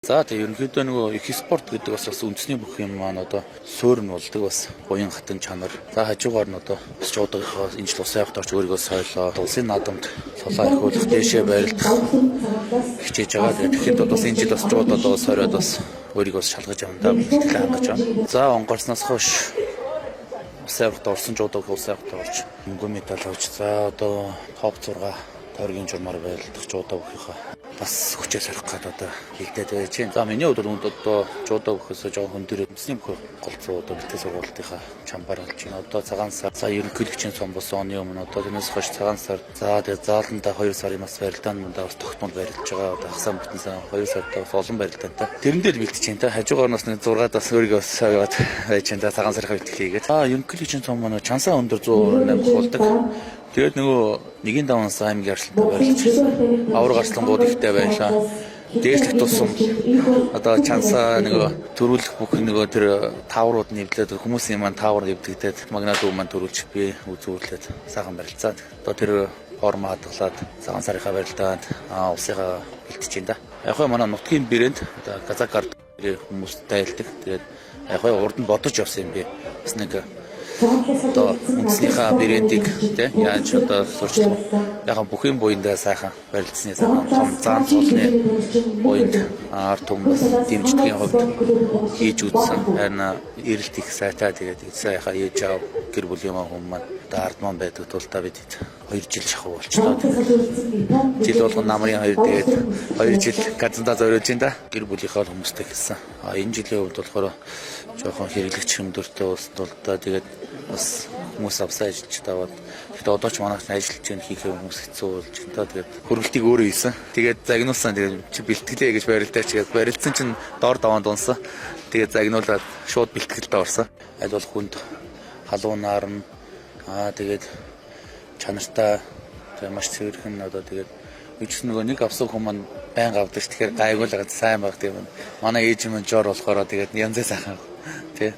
За тэгээ ерөнхийдөө нөгөө их спорт гэдэг бас үндэсний бүх юм маань одоо суурь нь болдог бас буян хатан чанар. За хажуугаар нь одоо жуудагийнхаа энэ жил усан явахт орч өөрийгөө соёлоо улсын наадамд солоо ахиулах дэшээ барилдах хичээж байгаа. Тэгэхээр бол бас энэ жил бас жууд одоо сороод бас өөрийгөө шалгаж явандаа бэлтгэл хангаж байна. За онгорсноос хойш усан явахт орсон жуудаг усан явахт орж мөнгө медаль авч за одоо топ 6 тойргийн журмаар байлдах жуудаа бүхийнхаа бас хүчээ сорих гэдэг одоо хилдээд байж байна. За миний хувьд одоо жуудаа бүхээс жоохон хүндэрээ үндэсний бүх голцоо одоо бэлтгэл сургалтынхаа чамбар болж байна. Одоо цагаан сар за ерөнхийлөгчийн сон бос оны өмнө одоо тэрнээс хойш цагаан сар за тэгээ зааланда 2 сарын бас барилдаанд бас тогтмол барилж байгаа. Одоо хасаа бүтэн 2 сард бас олон барилдаантай. Тэрэндээ л бэлтэж байна. Хажуугаар нас 6-аад бас өөрийгөө сойгаад байж байна. Цагаан сарын бэлтгэл хийгээд. Ерөнхийлөгчийн сон маань чансаа өндөр 108 болдог. Тэгээд нөгөө нэгийн давнаас аймгийн арслантай барилж авар гарслангууд ихтэй байлаа. Дээшлэх тусам одоо чансаа нөгөө төрүүлэх бүх нөгөө тэр тааврууд нэвлээд хүмүүсийн маань таавар нэвдэгдээд магнадуу маань төрүүлж би үзүүлээд сайхан барилцаад одоо тэр форм хадгалаад цагаан сарынхаа барилдаанд улсынхаа бэлтэж байна да. Яг хөө манай нутгийн брэнд одоо Казакарт хүмүүс тайлдаг. Тэгээд яг хөө урд нь бодож явсан юм би. Бас нэг одоо үндэснийхээ брэндийг тий яаж одоо сурчлах яг бүхэн буйндаа сайхан барилдсны сайхан том заан цолны буйнд арт хүмүүс дэмждгийн хувьд хийж үзсэн. Харин эрэлт их сайтай тэгээд сайхан ээж аав гэр бүлийн хүмүүс маань одоо ард маань байдаг тул та бид 2 жил шахуу болчихлоо. Жил болгон намрын 2 тэгээд 2 жил газанда зориулж байна да. Гэр бүлийнхээ хүмүүстэй хэлсэн. Энэ жилийн хувьд болохоор жоохон хэрэглэгч хэмдэртэй улсад бол та тэгээд бас хүмүүс авсаа ажиллаж таваад гэхдээ одоо ч манайх ажиллаж байгаа хийх хүмүүс хэцүү болж байна. Тэгээд хөргөлтийг өөрөө хийсэн. Тэгээд загнуулсан тэгээд чи бэлтгэлээ гэж барилдаач гэж барилдсан чинь доор даваанд унсан. Тэгээд загнуулаад шууд бэлтгэлд орсон. Аль бол хүнд халуунаар нь тэгээд чанартай тэгээд маш цэвэрхэн одоо тэгээд үчс нөгөө нэг авсан хүмүүс маань байнга авдаг. Тэгэхээр гайгүй л сайн баг тийм. Манай ээж минь жоор болохоор тэгээд янзаа сайхан тий